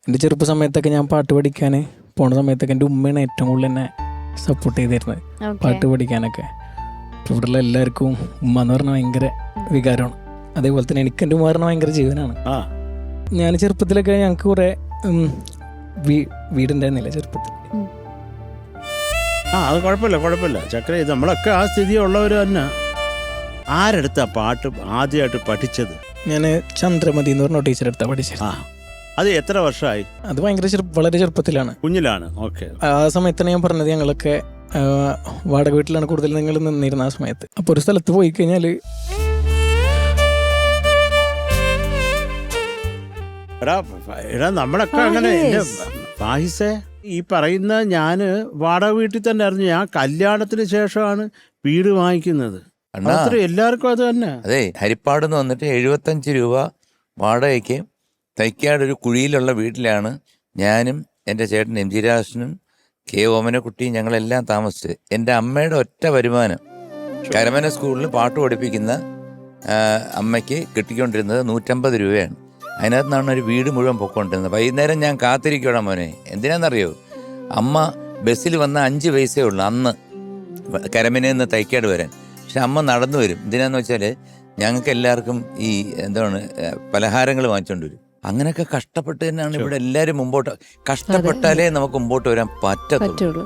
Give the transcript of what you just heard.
എൻ്റെ ചെറുപ്പ സമയത്തൊക്കെ ഞാൻ പാട്ട് പഠിക്കാൻ പോണ സമയത്തൊക്കെ എൻ്റെ ഉമ്മയാണ് ഏറ്റവും കൂടുതൽ എന്നെ സപ്പോർട്ട് ചെയ്തിരുന്നത് പാട്ട് പഠിക്കാനൊക്കെ. ഇപ്പോൾ ഇവിടെയുള്ള എല്ലാവർക്കും ഉമ്മ എന്ന് പറഞ്ഞാൽ ഭയങ്കര വികാരമാണ്. അതേപോലെ തന്നെ എനിക്ക് എൻ്റെ ഉമ്മ പറഞ്ഞാൽ ഭയങ്കര ജീവനാണ്. ഞാൻ ചെറുപ്പത്തിലൊക്കെ ഞങ്ങൾക്ക് കുറേ വീടുണ്ടായിരുന്നില്ല ചെറുപ്പത്തിൽ. അത് കുഴപ്പമില്ല ചക്ര, ഇത് നമ്മളൊക്കെ ആ സ്ഥിതിയുള്ളവർ തന്നെ. ആരെടുത്താ പാട്ട് ആദ്യമായിട്ട് പഠിച്ചത്? ഞാൻ ചന്ദ്രമതി എന്ന് പറഞ്ഞ ടീച്ചറെടുത്താ പഠിച്ചത്. അത് എത്ര വർഷമായി? അത് ഭയങ്കര വളരെ ചെറുപ്പത്തിലാണ്, കുഞ്ഞിലാണ്. ഓക്കെ. ആ സമയത്താണ് ഞാൻ പറഞ്ഞത് ഞങ്ങളൊക്കെ വാടക വീട്ടിലാണ് കൂടുതൽ നിങ്ങൾ നിന്നിരുന്ന ആ സമയത്ത്. അപ്പോൾ ഒരു സ്ഥലത്ത് പോയി കഴിഞ്ഞാൽ എടാ നമ്മളൊക്കെ അങ്ങനെ ഫാഹിസേ, ഈ പറയുന്ന ഞാന് വാടക വീട്ടിൽ തന്നെ ആയിരുന്നു. ഞാൻ കല്യാണത്തിന് ശേഷമാണ് വീട് വാങ്ങിക്കുന്നത്. അത്ര എല്ലാവർക്കും അത് തന്നെ. അതെ, ഹരിപ്പാടെന്ന് വന്നിട്ട് 75 രൂപ വാടകയ്ക്ക് തൈക്കാട് ഒരു കുഴിയിലുള്ള വീട്ടിലാണ് ഞാനും എൻ്റെ ചേട്ടൻ എം ജി രാജനും കെ ഓമനക്കുട്ടിയും ഞങ്ങളെല്ലാം താമസിച്ചത്. എൻ്റെ അമ്മയുടെ ഒറ്റ വരുമാനം കരമന സ്കൂളിൽ പാട്ട് പഠിപ്പിക്കുന്ന അമ്മയ്ക്ക് കിട്ടിക്കൊണ്ടിരുന്നത് 150 രൂപയാണ്. അതിനകത്ത് നിന്നാണ് ഒരു വീട് മുഴുവൻ പൊക്കോണ്ടിരുന്നത്. വൈകുന്നേരം ഞാൻ കാത്തിരിക്കോടാ മോനെ, എന്തിനാണെന്നറിയോ? അമ്മ ബസ്സിൽ വന്ന 5 പൈസയേ ഉള്ളൂ അന്ന് കരമനയിൽ നിന്ന് തൈക്കാട് വരാൻ. പക്ഷെ അമ്മ നടന്നു വരും. എന്തിനാന്ന് വെച്ചാൽ ഞങ്ങൾക്ക് എല്ലാവർക്കും ഈ എന്താണ് പലഹാരങ്ങൾ വാങ്ങിച്ചുകൊണ്ട് വരും. അങ്ങനെയൊക്കെ കഷ്ടപ്പെട്ട് തന്നെയാണ് ഇവിടെ എല്ലാവരും മുമ്പോട്ട്. കഷ്ടപ്പെട്ടാലേ നമുക്ക് മുമ്പോട്ട് വരാൻ പറ്റത്തുള്ളൂ.